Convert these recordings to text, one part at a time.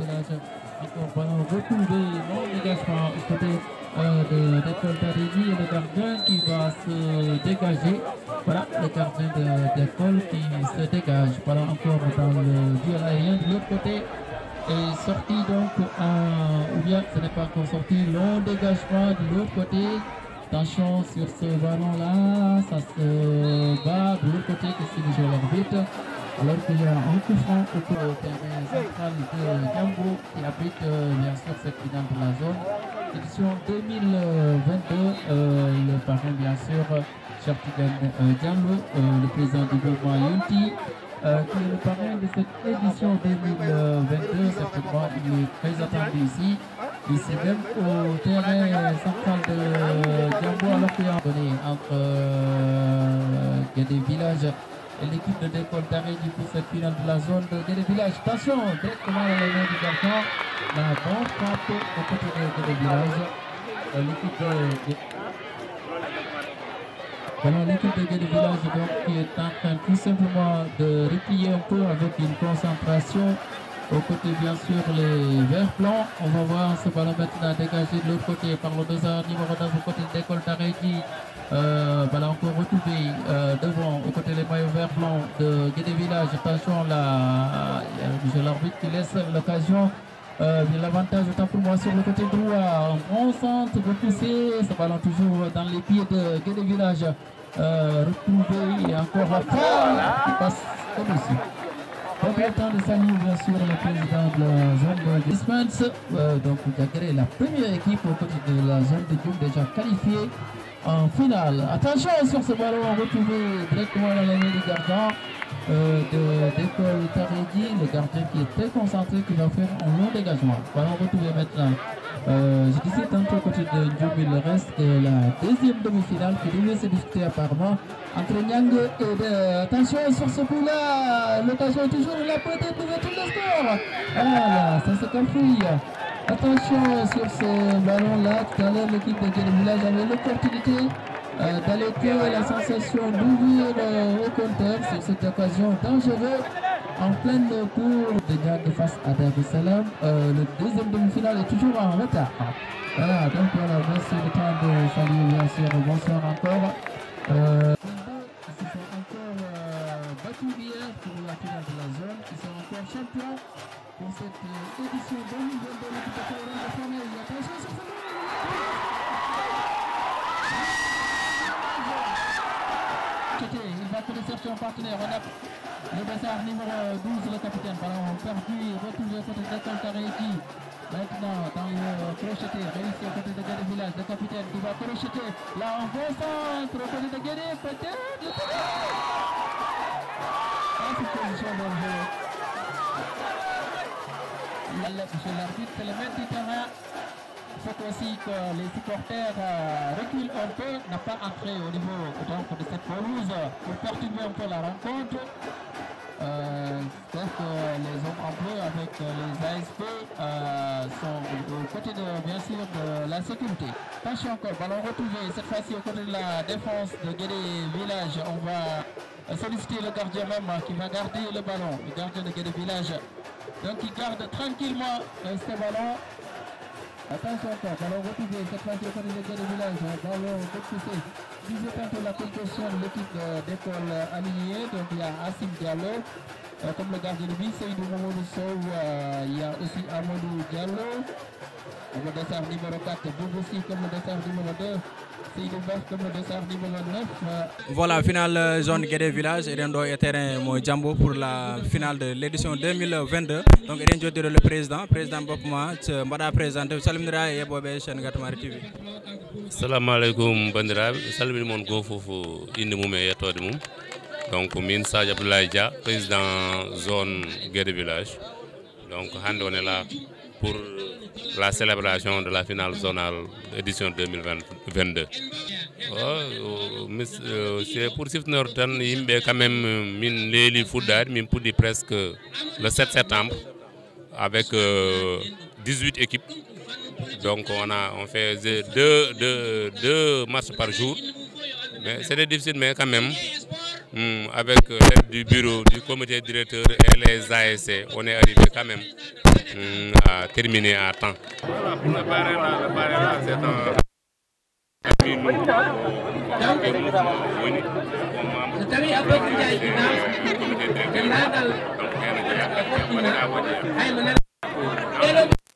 Village. Encore ballon retrouvé, bon dégagement du côté de l'école d'Arégie et le gardien qui va se dégager. Voilà, le gardien d'école qui se dégage. Voilà encore dans le duel aérien de l'autre côté. Et sorti donc, ou bien ce n'est pas encore sorti, long dégagement de l'autre côté. Attention sur ce ballon-là, ça se bat de l'autre côté que c'est déjà l'arbitre. Alors qu'il y a un coup franc au terrain central de Gambo qui habite bien sûr cette finale de la zone. Édition 2022, le parrain bien sûr, Chertigan Diallo, le président du mouvement Yunti, qui est le parrain de cette édition 2022. Certainement, il est très attendu ici même au terrain central de Gambo, alors qu'il y a un donné entre des villages et l'équipe de l'école d'Arégie pour cette finale de la zone de Guédé Village. Attention, directement dans les mains du gardien. La bonne frappe au côté de Guédé Village. L'équipe de Guédé Village donc, qui est en train tout simplement de replier un peu avec une concentration. Au côté bien sûr les verts blancs. On va voir ce ballon maintenant dégagé de l'autre côté par le dossard numéro 9 au côté de l'école d'Arégie. Ballon encore retrouvé devant au côté des maillots verts blancs de Guédé Village. Attention là, j'ai l'arbitre qui laisse l'occasion. L'avantage autant pour moi sur le côté droit. Un bon centre repoussé. Ce ballon toujours dans les pieds de Guédé Village. Retrouvé et encore après qui passe comme ici. Donc le temps de saluer bien sûr le président de la zone de Dispense, donc Gagare, la première équipe au côté de la zone de Dioum déjà qualifiée en finale. Attention sur ce ballon retrouvé directement dans la ligne du gardien de l'école d'Arégie, le gardien qui est très concentré, qui va faire un long dégagement. Ballon retrouvé maintenant. Je disais tantôt au côté de Dioum, il reste la deuxième demi-finale qui devait se discuter apparemment entre Nyang et de... Attention sur ce coup-là, l'occasion est toujours là, peut-être d'ouverture de score. Voilà, ça se confie. Attention sur ce ballon-là, tout à l'heure l'équipe de Guédé Village avait l'opportunité d'aller créer la sensation d'ouvrir au compteur sur cette occasion dangereuse en pleine cour de Nyang face à Dar es Salaam. Le deuxième demi-finale est toujours en retard. Voilà, donc voilà, merci le temps de saluer bien sûr, bonsoir encore. Ils se sont encore battus hier pour la finale de la zone. Ils sont encore champions pour cette édition 2022 de l'équipe de Cameroun de Famille. Attention sur ce ballon. Il va connaître son partenaire. On a le dossard numéro 12, le capitaine. Ballon perdu, retrouvé au côté de l'école d'Arégie. Maintenant, dans le crocheté, réussi au côté de Guédé Village, le capitaine qui va crocheter. Là, on bon centre au côté de Guédé, peut-être le pénal. C'est position dangereuse. Monsieur l'arbitre, c'est le maître du terrain. Il faut aussi que les supporters reculent un peu, n'a pas entré au niveau donc, de cette pelouse pour perturber un peu la rencontre. J'espère que les hommes en bleu avec les ASP sont aux côtés de, bien sûr, de la sécurité. Attention encore, ballon retrouvé, cette fois-ci au côté de la défense de Guédé Village. On va solliciter le gardien même qui va garder le ballon, le gardien de Guédé Village. Donc il garde tranquillement ce ballon. Attention encore, ballon retrouvé, cette fois-ci au côté de Guédé Village, ballon repoussé. Disait tantôt la position de l'équipe d'école alignée, donc il y a Assim Diallo, comme le gardien de but, Seydou Mamadou Sow, il y a aussi Amadou Diallo, le dossard numéro 4, Boubou comme le dossard numéro 2. Voilà, finale zone Guédé Village, Edendo et terrain Mo Jambo pour la finale de l'édition 2022. Donc, Edendo dire le président Bokma, Mbada présenté, Salimdra et Bobé Chengatmari TV. Salam alaikum Bandira, Salim Mon Gofofu, Indimoumé et Todimoum. Donc, Min Sadja Abdoulaye, président zone Guédé Village. Donc, on est là pour la célébration de la finale zonale édition 2022. C'est pour Sifner quand même min Léli Foudad, min Poudi presque le 7 septembre avec 18 équipes. Donc on fait deux matchs par jour. Mais c'était difficile, mais quand même, avec l'aide du bureau, du comité directeur et les ASC, on est arrivé quand même à terminer à temps. Voilà, pour le parrainage, c'est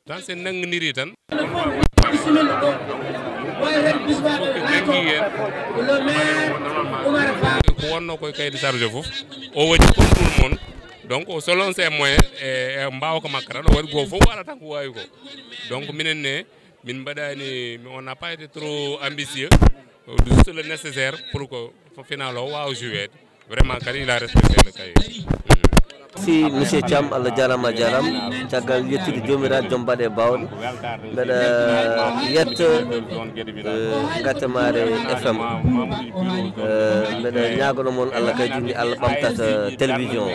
dans ces nang niritan ko wonno koy kay décharger fof o waɗi comme tout le monde donc selon ses moyens e mbaw ko makara no waɗi go fof wala tan ko wawi ko donc minen ne min mbaɗani on n'a pas été trop ambitieux juste le nécessaire pour que final o waw jouer vraiment kadi il a respecté le cahier. Si monsieur Thiam Allah jarama jaram caggal yettude jomiraɗo joom mbaɗe bawɗe mbeɗa yetta Gatemare FM mbeɗa ñagono moon Allah kadi ndi Allah ɓamtata télévision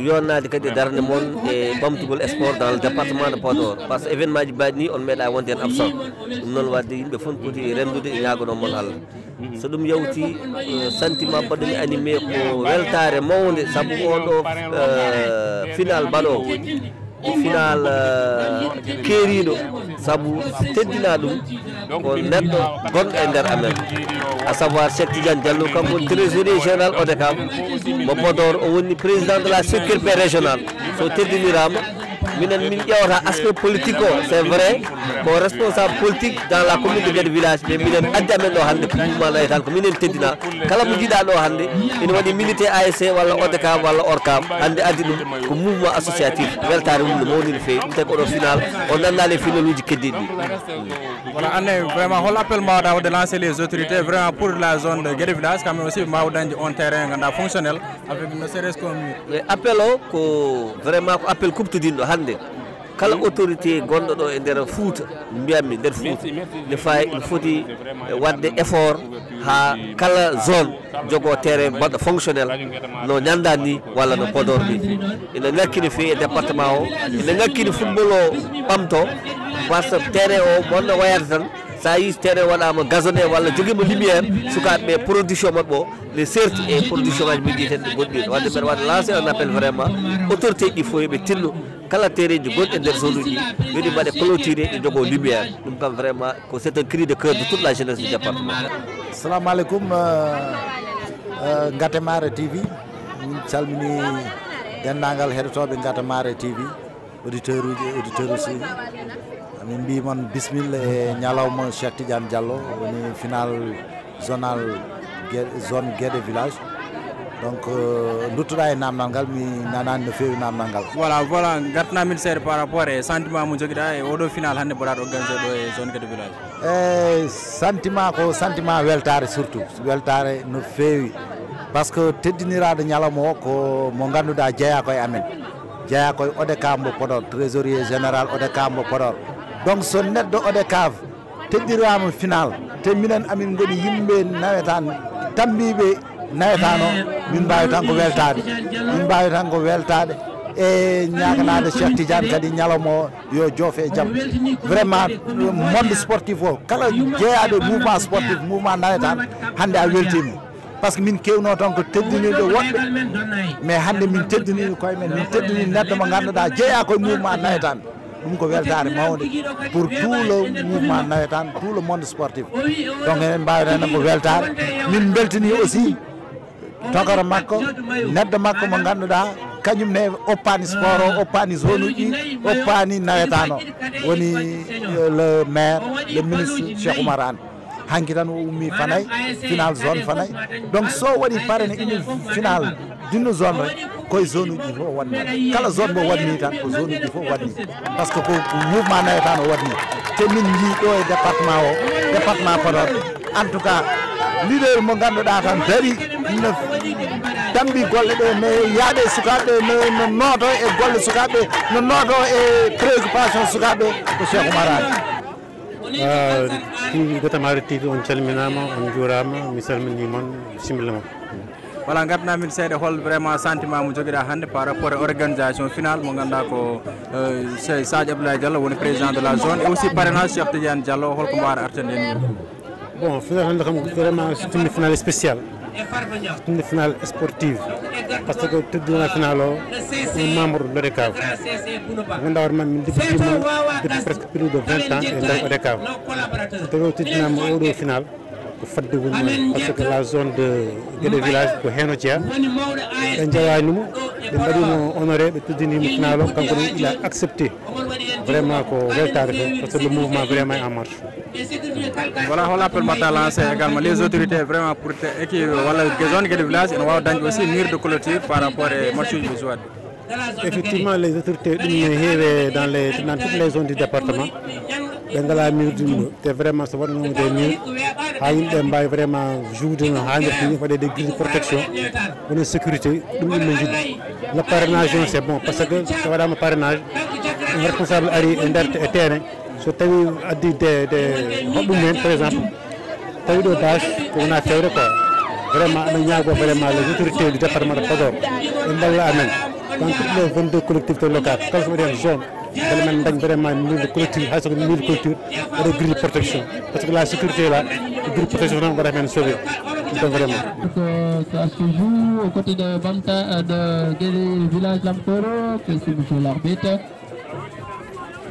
yonnade kadi darde moon e ɓamtugol sport dans le département de Podor par ce que événement ji mbaɗi ni on meeɗa wonde hen absent ɗum noon wadde yimɓe fof poti remdude e ñagono moon Allah so ɗum yawti sentiment mbaɗumi animé ko weltare mawde saabu on ɗo final baɗo final keeriɗo saabu teddina ɗum ko neɗɗo gonɗo e nder amen à savoir Cheikh Tidiane Diallo kanko trésorier général ODCAV mo Podor o woni président de la CQRP régional so teddinirama minen min ƴewata aspect politique o c'est vrai ko responsable politique dans la commune de Guédé village mais minen addi amen ɗo hannde ko mouvement nawetan ko minen teddina kala mo jiiɗa ɗo hannde ina waɗi milité ASC walla ODCAV walla ORCAV hannde addi ɗum ko mouvement associatif weltare mum no mawni no fewi ɗum tawi koɗo final o nannali final uji keddiɗi ɗi. Voilà, Anne, vraiment, on l'appelle de lancer les autorités vraiment pour la zone de Guédé village, quand même aussi un terrain fonctionnel avec ne serait-ce qu'un mur. Appel ko vraiment ko appel kuptudinɗo hannde kala autorité gonɗo ɗo e nder Fouta mbiyatmi nder Fouta ne fayi il foti wadde effort ha kala zone jogo terrain mbaɗɗo fonctionnel no ñandani ni walla no Podor ni ene ngakkini fewi e département o ene ngakkini football o ɓamto par ce que terrain o monno wayata tan sa yi terrain waɗama gazonné walla joguima lumière sukaɓeɓe production mabɓe o les certi e production ngaji miɗi tan ɗi goɗɗi wadde mbeɗa waɗa lancé un appel vraiment autorité ɗi fo yoɓe tinno kala terrain ji gonɗi e nder zone uji yoɗi mbaɗe clôturé ɗi jogo lumière ɗum kam vraiment ko c'est un cri de cœur de toute la jeunesse du département. Assalamu alaikum Gatemare TV min calmini dendagal heɗotoɓe Gatemare TV auditeur uji auditeur aussi min mbimon bismillah e ñalawma Cheikh Tidiane Diallo woni final zonal zone Guédé village donc duttuɗa e namdal ngal mi nanani no fewi namdal ngal. Voilà gartana min seeɗa par rapport e sentiment mo joguiɗa e oɗo final hannde mbaɗaɗo organisé ɗo e zone Guédé village. Sentiment ko sentiment weltare surtout weltare no fewi par ce que teddiniraɗo ñalawma o ko mo ganduɗa jeeya koye amen jeeya koye ODCAV mo Podor trésorier général ODCAV mo Podor donc so neɗɗo ODCAV teddirama final te minen amin goni yimɓe nawetan tambiɓe nawetan o min mbawi tan ko weltade e ñaganade Cheikh Tidiane kadi ñalawma o yo joofe e jaam vraiment monde sportif o kala jeeyaɗo mouvement sportif mouvement nawetan hande a weltima par ce que min kewno tan ko teddiniɓe woɗɓe mais hande min teddini koye men min teddini neɗɗo mo ganduɗa jeeya koye mouvement nawetan ɗum ko weltare mawde pour tout le mouvement nawetan tout le monde sportif donc enen mbawɗen ko weltare min beltini aussi togoro makko neɗɗo makko mo ganduɗa kañum ne oppani sport o oppani zone uji oppani nawetan o woni le maire le ministre Cheikh Oumar Anne hanki tan o ummi Fanaye final zone Fanaye donc so waɗi parene ini final d'une zone rek koye zone uji fof waɗni kala zone mo waɗni tan ko zone uji fof waɗni par ce que ko mouvement nawetan o waɗni te min jii ɗo e département Podor en tout cas leader mo ganduɗa tan dari no tambi golle ɗe no yaaɗe sukaɓe no nooto e golle sukaɓe no nooto e préoccupation sukaɓe ko Cheikh Oumar Anne Gatemare TV on calminama on juurama mi salmini moon bisimilla moon. Voilà gartana min seeɗa hol vraiment sentiment mo joguiɗa hannde par rapport à organisation finale mo ganduɗa ko Sadio Abdoulaye Diallo woni président de la zone et aussi parrainage Cheikh Tidiane Diallo holko mbawɗa artande en. Bon final hannde kam vraiment c'est une finale spéciale c'est une finale sportive parce que toute la finale un membre de l'ODCAV depuis presque plus de 20 ans et dans l'ODCAV c'est une finale parce que la zone de Guédé village ko heno tia en jawanimo be badino honoré be tudini finalo kanko il a accepté vraiment ko weltare parce que le mouvement vraiment est en marche. Voilà, on appelle maintenant lancer également les autorités vraiment pour qui wala zone Guédé village et on va donner aussi mur de clôture par rapport au marché du Joal. Effectivement, les autorités dans toutes les zones du département, la mur du monde, c'est vraiment des murs, vraiment jouer des grilles de protection, de sécurité. Le parrainage, c'est bon parce que c'est vraiment un parrainage. Un responsable est terrain, sur par exemple, des tâches qu'on a fait. Vraiment, les autorités du département de Podor, dans toutes les 22 collectivités locales, quand je veux zone, vraiment une culture, une grille de protection. Parce que la sécurité là, la grille de protection va être sauvée. Ça se joue aux côtés de Banta, de Guédé village Lamporo, que c'est M. l'arbitre.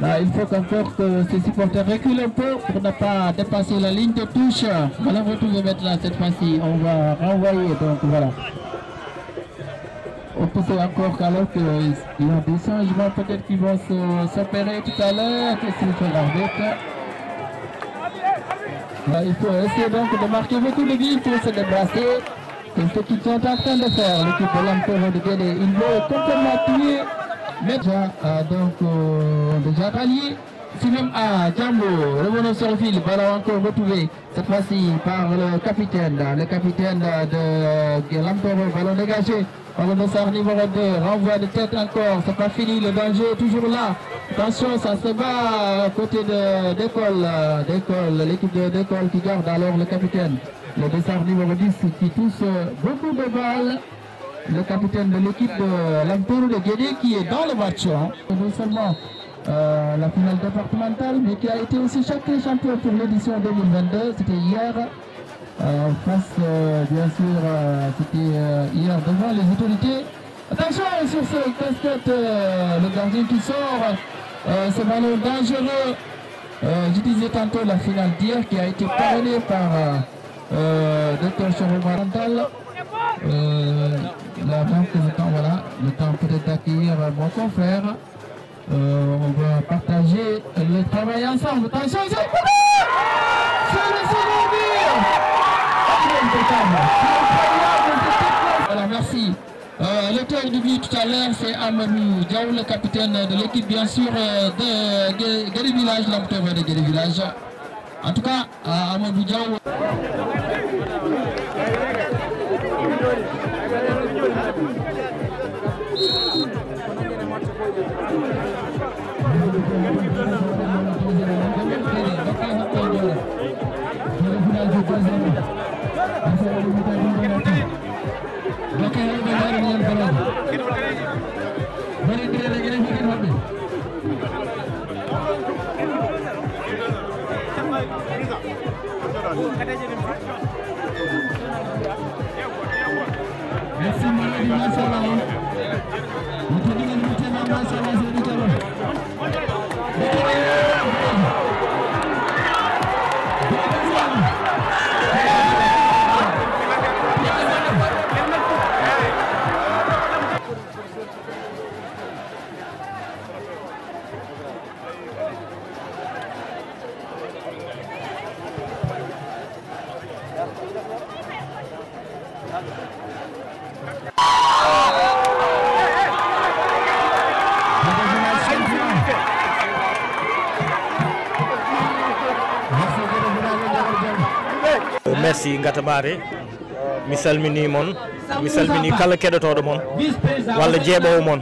Là, il faut qu'encore que ces supporters reculent un peu pour ne pas dépasser la ligne de touche. Voilà, on va retrouver maintenant cette fois-ci. On va renvoyer, donc voilà. On peut encore qu'alors qu'il y a des changements peut-être qui vont s'opérer tout à l'heure. Qu'est-ce qu'il faut l'arbitre? Il faut essayer donc de marquer beaucoup de buts pour se débrasser. C'est ce qu'ils sont en train de faire, l'équipe de Lamporo de Guédé. Il veut complètement tuer. Mais déjà rallié, c'est même à Djambo, revenons sur le fil, ballon encore retrouvé, cette fois-ci par le capitaine de Lamporo, ballon dégagé, ballon de sort numéro 2, renvoi de tête encore, c'est pas fini, le danger est toujours là, attention ça se bat à côté d'école, l'équipe d'école qui garde alors le capitaine, le dessert numéro 10 qui touche beaucoup de balles. Le capitaine de l'équipe de Lamporo de Guédé qui est dans le match. Non seulement la finale départementale, mais qui a été aussi sacré champion pour l'édition 2022. C'était hier, bien sûr, c'était hier devant les autorités. Attention sur ce casquette, le gardien qui sort, ce ballon dangereux. Je disais tantôt la finale d'hier qui a été parrainée par Dr Choromarantal. La banque le temps, voilà, le temps peut-être d'accueillir mon confrère. On va partager le travail ensemble. Attention, c'est le second but. Voilà, merci. L'auteur du but tout à l'heure, c'est Amadou Diaw, le capitaine de l'équipe, bien sûr, de Guédé village, l'Amporo de Guédé village. En tout cas, Amadou Diaw. Merci Merci Ngatamare mi salmini mon mi salmini kala keɗotoɗo mon walla jeeɓowo mon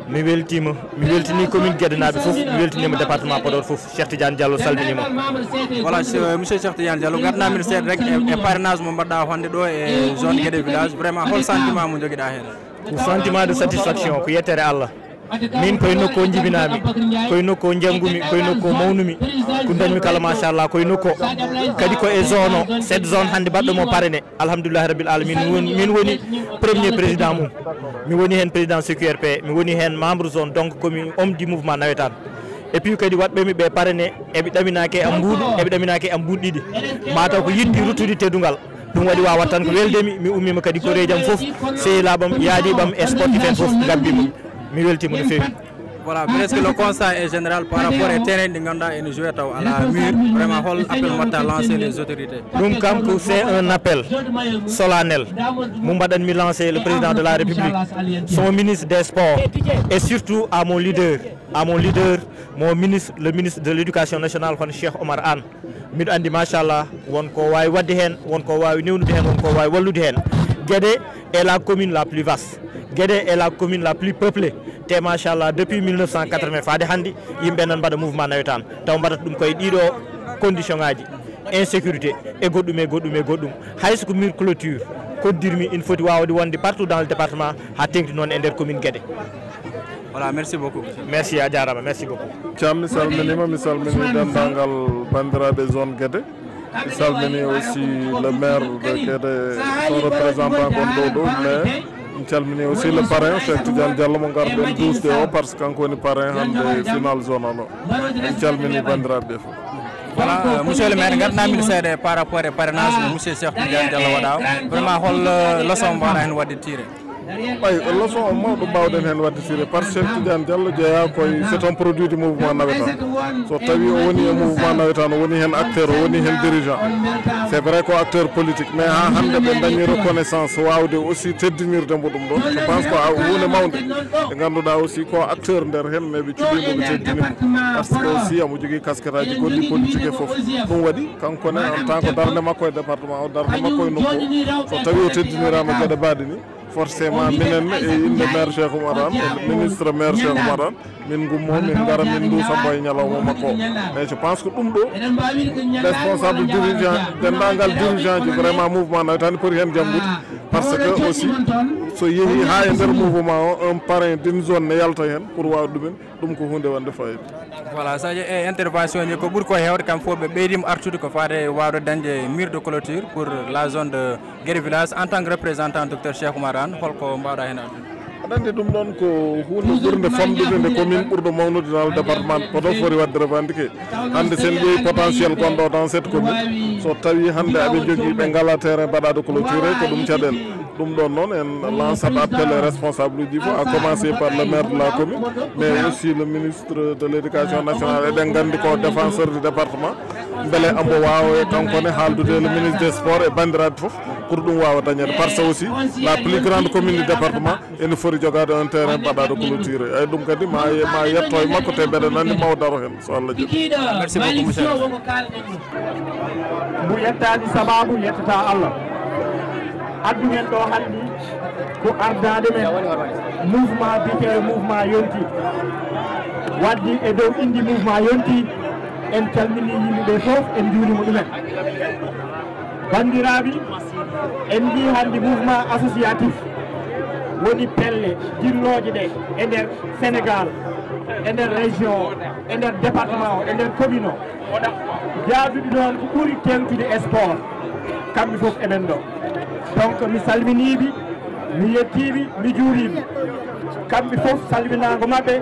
mi weltini commune Guédé naaɓe fof mi weltinima département Podor fof Cheikh Tidiane Diallo salminima. Voilà monsieur Cheikh Tidiane Diallo gardamin seeɗa rek e parrainage mo mbaɗɗa hande ɗo e zone Guédé village vraiment hol sentiment mo joguiɗa hen? Ko sentiment de satisfaction ko yettere Allah min koye nokku o jibinami koye nokku o janggumi koye nokku o mawnumi ko dañmi kala machallah koye nokku o kadi ko e zone o cette zone hannde baɗɗomo parrainé alhamdoulillahi rabbil alamin min woni premier président mum mi woni hen président CQRP mi woni hen membre zone donc komi homme du mouvement nawetan et puis kadi watɓemi ɓe parrainé eɓe ɗaminaki e am mbuuɗi eɓe ɗaminaki e am mbuuɗi ɗiɗi mataw ko yiɗɗi ruttude teddungal ɗum waɗi wawat tan ko weldemi mi ummima kadi koreji am foof sehilaɓam yaadiɓam e sportif en foof gabbima mi weltima no fewi. Voilà, presque le constat est général par rapport au terrain de Nganda et nous jouons à la mur. Vraiment, hol appel à lancer les autorités. Donc, c'est un appel solennel. Moumbadane mi lancé le président de la République, son ministre des Sports et surtout à mon leader, mon ministre, le ministre de l'Éducation nationale, Cheikh Omar Anne. Mi andi machallah won ko wawi wadde hen won ko wawi newnude hen won ko wawi wallude hen. Guédé est la commune la plus vaste. Guédé est la commune la plus peuplée. Te machallah depuis 1980 faade handi yimɓe nan mbaɗa mouvement nawetan taw mbaɗata ɗum koye ɗiɗo condition ngaji insécurité e goɗɗum hayso ko mur clôture koddirmi ina foti wawde wonde partout dans le département ha tengti noon e nder commune Guédé. Voilà, merci beaucoup. Merci a jarama, merci beaucoup. Thiam mi salminima mi salmini dendagal bandiraɓe zone Guédé mi salmini aussi le maire de Guédé son représentant gonɗo ɗo mais mi calmini aussi le parrain Cheikh Tidiane Diallo mo garɗen dusde o par ce que kanko woni parrain hande final zone ono mi calmini bandiraɓe fof. Voilà, monsieur le maire, garɗamino seeɗa par rapport e parrainage monsieur Cheikh Tidiane Diallo waɗa vraiment hol leçon mbaɗa hen wadde tiré. Oui, leçon o mawɗo mbawɗen hen wadde tiré par ce que Cheikh Tidiane Diallo jeeya koye c'est un produit du mouvement nawetan so tawi o woni e mouvement nawetan o woni hen acteur o woni hen dirigeant c'est vrai ko acteur politique mais ha hande ɓe dañi reconnaissance wawde aussi teddinirde mbo ɗum ɗon je pense ko hunde mawde ɓe ganduɗa aussi ko acteur nder hen mais ɓe cuɓimo ɓe teddinimo par ce que aussi amo jogui casquette aji goɗɗi politique e foof ɗum waɗi kankone en tant que darde makko e département o darde makko e nokku so tawi o teddinirama gueɗe mbaɗe ni forcément minen e inde maire Cheikh Oumar Anne ministre maire Cheikh Oumar Anne min gummo min gara min duusambo e ñalawma makko mais je pense que ɗum ɗo responsable dirigeant dendagal dirigeant ji vraiment mouvement nawetani poti hen jambude par ce que aussi so yeehi ha e nder mouvement o un parrain d'une zone ne yalta hen pour wawde ɗumen ɗum ko hunde wonde fayida. Voilà, ça e intervention ni ko ɓuuri ko hewde kam fof ɓe ɓeydima artude ko fade wawde dañde mur de clôture pour la zone de Guédé village en tant que représentant docteur Cheikh Oumar Anne holko mbawɗa hen addude. aɗa andi ɗum ɗon ko hunde ɓurde famɗude nde commune ɓurɗo mawnude dans le département de Podor foti wadde revendiqué hande sen ƴeewi potentiel gonɗo dans cette commune so tawi hande aɓe jogui ɓe ngala terrain mbaɗade clôturé ko ɗum caɗele ɗum ɗon noon en lancet appel e responsable uji fof à commencer par le maire de la commune mais aussi le ministre de l'éducation nationale eɗen gandi ko défenseur du département beele ambo wawa e kankone haaldude le ministre des sports e bandiraɓe foof pour ɗum wawa dañede par ce aussi la plus grande commune du département ene foti jogade un terrain mbaɗaɗo clôturé ay ɗum kadi ma yetto e makko te mbeɗa nandi maw daro hen so Allah jaaɓi. Merci beaucoup monsieur. mo yettani sababu yettata Allah addumen ɗo hande ko ardade men mouvement biteɗo mouvement yonti waddi e dow indi mouvement yonti en calmini yimɓeɓe foof en juurima ɗumen bandiraɓe en mbi hande mouvement associatif woni pelle dilloje ɗe e nder Sénégal e nder région e nder département o e nder commune o jaaduɗi noon ko ɓuuri tengtude e sport kamɓe fof eɓen ɗo donc mi salminiɓe mi yettiɓe mi juuriɓe kamɓe fof salminago mabɓe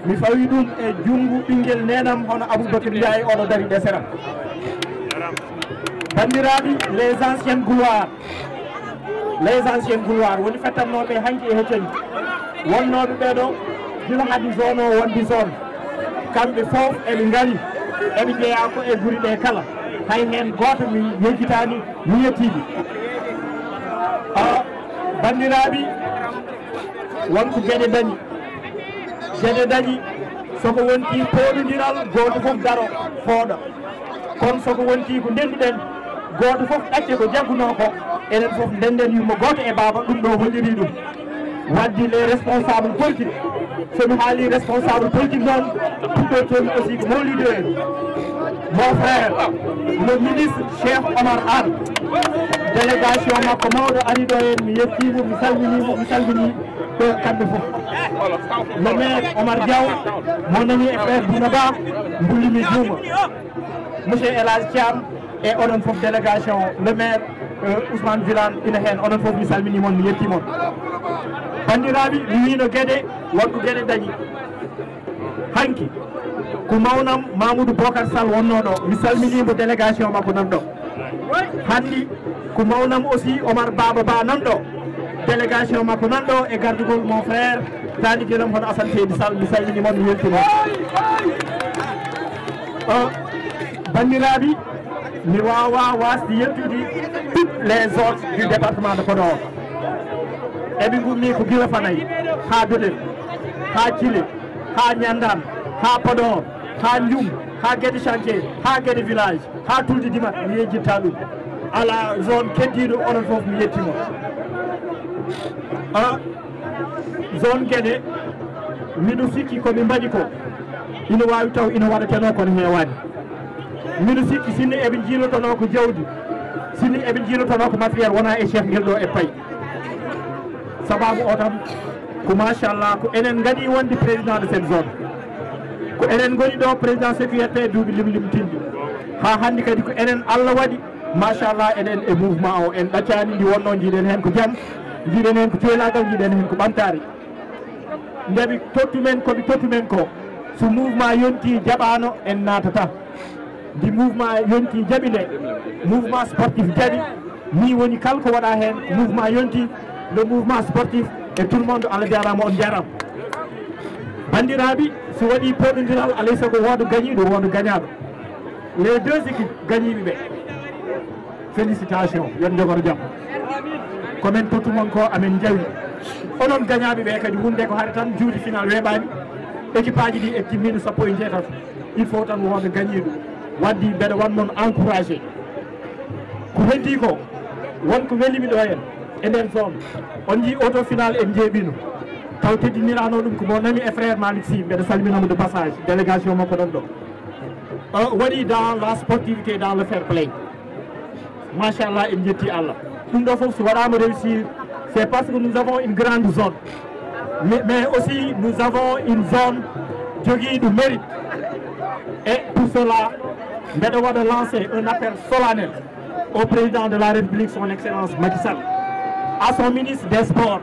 mi fawi ɗum e junggo ɓinguel nenam hono Aboubacry Ndiaye oɗo dari ɗesera bandiraɓe les anciennes gloires woni fettannoɓe hanki e heccani wonnoɓe ɓeɗo gila hadi zone o wondi zone kamɓe fof eɓe ngari eɓe jeeya ko e guri ɗe kala hay hen goto mi yejjitani mi yettiɓe bandiraɓe wonko gueɗe dañi soko wonti poɗodiral goto fof daro fooɗa kono soko wonti ko ndenduɗen goto fof ɗacce ko jagguno ko enen fof ndenden yummo goto e baba ɗum ɗo holliri ɗum waddi les responsables politique somi haali responsable politique noon puɗɗortomi aussi ko mon leader mon frère le ministre Cheikh Oumar Anne délégation makko mawɗo ari ɗo hen mi yettimo mi salmini le maire Omar Diaw, mon ami et frère Bounaba, Mboulimi Djouma, M. Elaz Thiam et on a délégation, le maire Ousmane Villan, on a fait Salmini Mon Yetimon. Bandirabi, lui no Guédé, Wakou Guédé Dani. Hanki, Koumaounam, Mahmoud Bokar Sal Wonodo, Salmini Mon délégation Makonando. Handi, Koumaounam aussi, Omar Baba Nando. Délégation Makonando et garde mon frère Tani Djelam Hon Assane Misal Minimum Yeltimo. Bandirabi, Miwawa was toutes les zones du département de Podor. Et bien vous m'avez dit Fanaï, Ha Dodel, Ha Chile, Ha Nyandan, Ha Podor, Ha Ndioum, Ha Guédi Chantier, Ha Guédi Village, Ha Touldi Dima, Miyeji Talou, à la zone Kédido, on a fait Miyetimo. Zone Guédé, Midoussiki comme Mbadiko, il ne va pas ino wada tano kon hewani. Midoussiki sinni eɓe jiilotono ko jawdi, sinni eɓe jiilotono ko matériel wona e chef gelɗo e payi. Sababu o tan ko machallah ko enen gadi wonde président de cette zone. Ko enen goni ɗo président sécurité duuɓi limlimtindi. Ha handi kadi ko enen Allah waɗi machallah eɗen e mouvement o en ɗaccani ndi wonno jiiɗen hen ko jaam. Jiɗen hen ko cuelagal jiɗen hen ko ɓantare ndeɓi tottu men koɓe tottu men ko so mouvement yonti jaɓano en natata ndi mouvement yonti jaaɓi nde mouvement sportif jaaɓi ni woni kala ko waɗa hen mouvement yonti le mouvement sportif et tout le monde Allah jarama on jarama bandiraɓe so waɗi poɗodiral alay sago wodo gañiɗo wodo gañaɗo les deux équipes gañiɓe ɓe félicitations yon jogoro jaam komin tottumon ko amen jawi onon gañaɓe ɓe kadi hunde ko haade tan juuti final weeɓani équipe aji ɗi e timmino 17 il faut tan wonde gañiɗo waddi mbeɗa wanmon encouragé ko heddi ko wonko welimi ɗo en e nden zone on jii auto final en jeeɓino taw teddinirano ɗum ko mon ami e frère Malick Sy mbeɗa salminamo de passage délégation makko ɗon ɗo waɗi dans la sportivité dans le fair play machallah en jetti Allah ɗum ɗo fof so waɗama réussir c'est parce que nous avons une grande zone mais aussi nous avons une zone joguiɗo mérite et pour cela mbeɗa waɗa lancer un appel solennel au président de la République son excellence Macky Sall à son ministre des sports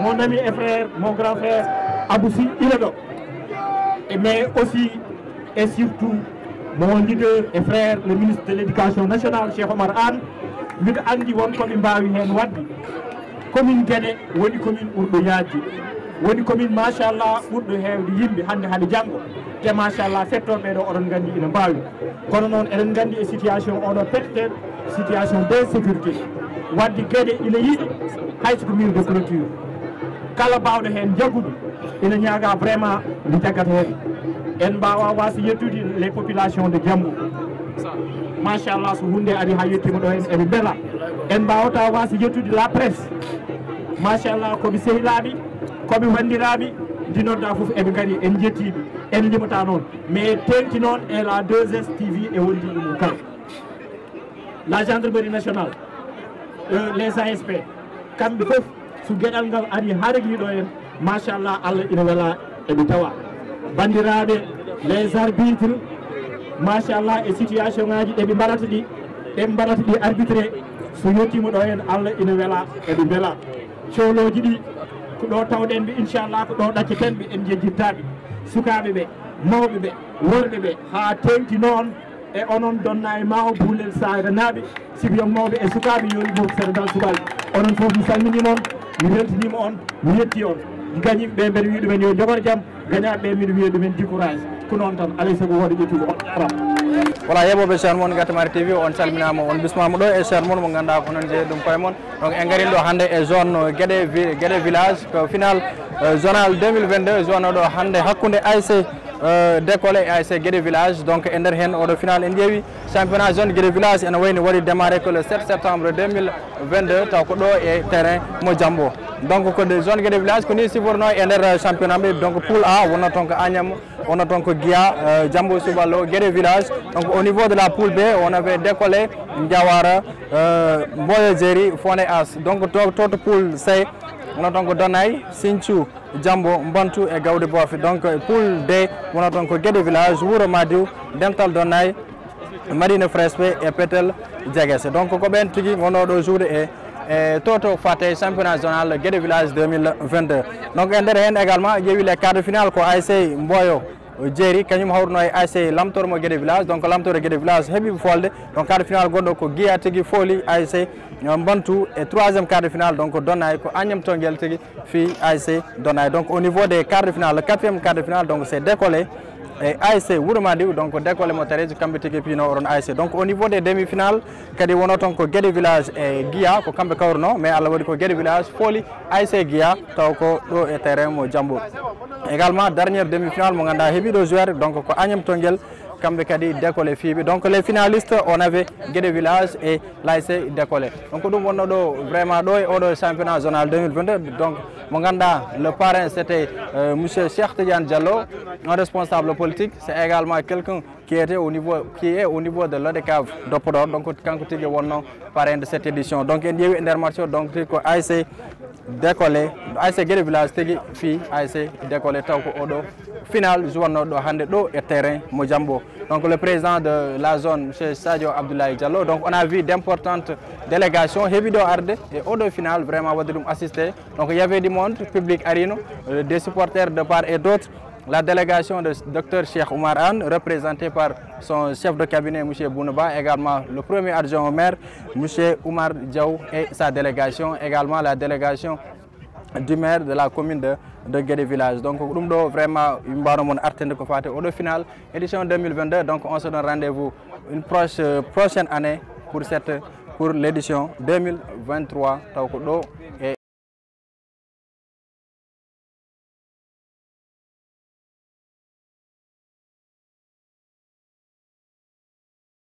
mon ami et frère mon grand frère Aboussi Iledo mais aussi et surtout mon leader et frère le ministre de l'éducation nationale Cheikh Omar Anne miɗo andi won koɓe mbawi hen wadde commune Guédé woni commune ɓurɗo yaajde woni commune machallah ɓurɗo hewde yimɓe hande hade janggo te machallah fettoɓe ɗo oɗon gandi ina mbawi kono noon eɗen gandi e situation oɗo petteteɗo situation d'insécurité wadde Guédé ina yiiɗi hayso ko mur de clôture kala bawɗo hen jaggudu ina ñaaga vraiment ndi jaggata hen en mbawa wasi yettude les populations de Diambo machallah so hunde ari ha yettima ɗo hen eɓe beela en mbawata wasi yettude la presse machallah koɓe sehilaɓe koɓe wandiraɓe dinodda foof eɓe gari en jettiɓe en limata noon mais tengti noon e la 2S TV e wondi ɗum kala la gendarmerie nationale les ASP kamɓe foof so gueɗal ngal ari ha regli ɗo en machallah Allah ina weela eɓe tawa bandiraɓe les arbitres machallah e situation ngaji ɗeɓe mbaɗata ɗi ɗe mbaɗata ɗi arbitré so yettima ɗo hen Allah ina weela eɓe beela cohloji ɗi ko ɗo tawɗen ɓe inchallah ko ɗo ɗacceten ɓe en jejjittaɓe sukaɓe ɓe mawɓe ɓe worɓe ɓe ha tengti noon e onon donna e mawo Boulel Sahra naaɓe sibiyam mawɓe e sukaɓe yoni mofo sénégal sukaɓe onon foof mi salminima on mi weltanima on mi yetti on gañiɓe ɓe mbeɗa wiya ɗumen yo jogor jaam gañaɓe ɓe mbiɗa wiya ɗumen décourage ko noon tan alay saago woɗo ƴettude ram voilà yeɓoɓe cher moon Gatamari TV on calminama on bismama ɗo e cher moon mo ganduɗa ko noon jeeyi ɗum koye moon donc en garin ɗo hannde e zone Guédé village ko final zonal 2022 zone oɗo hannde hakkude ASC décollé e ASC Guédé village donc e nder hen oɗo final en ƴeewi championnat zone Guédé village ene wayni waɗi démarré que le 7 septembre 2022 taw ko ɗo e terrain mo Diambo donc ko de zone Guédé village ko ni siforno e nder championnat ɓe donc poule A wonno toon ko Agnam wonno toon ko Guiya Diambo Suballo Guédé village donc au niveau de la poule B on avait décollé Diawara Mboyo Jéeri Fondé As donc toto poule C on donc Donay, Sinthiou, Djambo, Mbantou et Gaoudi Boafi. Donc poule D, on donc Guédé Village, Wouro Madiou, Dental Donay, Marine Frespe et Petel Diagesse. Donc combien de on a aujourd'hui et Toto Faté championnat zonal Guédé Village 2022. Donc également il y a eu les quarts de finale quoi ASC Mboyo Djeri kanyum hawrno e ASC Lamtor mo Guédé Village. Donc Lamtor Guédé Village hebi folde donc quart de finale gondo ko Guiya tigi Foli ASC Mbantou et troisième quart de finale donc Donay ko Agnam Tongel tigi fi ASC Donay. Donc au niveau des quarts de finale, le quatrième quart de finale donc c'est décollé et ASC Wouroumadiou donc décollé motareji kambe tigi pino oron ASC. Donc au niveau des demi-finales kadi wonoton ko Guédé Village et Guiya ko kambe kawrno mais Allah wadi ko Guédé Village Foli ASC Guiya taw ko do e terrain mo Djambo. Également dernière demi-finale mo ganda hebi do joueur donc ko Agnam Tongel kambe kadi décollé fibi. Donc les finalistes on avait Guédé Village et l'ASC décollé. Donc dum wonno do vraiment do e odo championnat zonal 2022 donc mo ganda le parrain c'était monsieur Cheikh Tidiane Diallo, un responsable politique. C'est également quelqu'un qui est au niveau de l'ODCAV de Podor. Donc kanko tigi wonno parrain de cette édition. Donc en yewi nder match donc ko ASC décollé ASC Guédé Village tigi fi ASC décollé taw ko odo final jouanno do hande do e terrain mo Djambo. Donc le président de la zone M. Sadio Abdoulaye Diallo, donc on a vu d'importantes délégations hebido arde et odo final vraiment wadum assisté. Donc il y avait du monde public arino, des supporters de part et d'autre. La délégation de Dr Cheikh Oumar Anne, représentée par son chef de cabinet, M. Bounaba, également le premier adjoint au maire, M. Oumar Diaw et sa délégation, également la délégation du maire de la commune de Guédé Village. Donc vraiment, au final, édition 2022, donc on se donne rendez-vous une prochaine année pour l'édition 2023.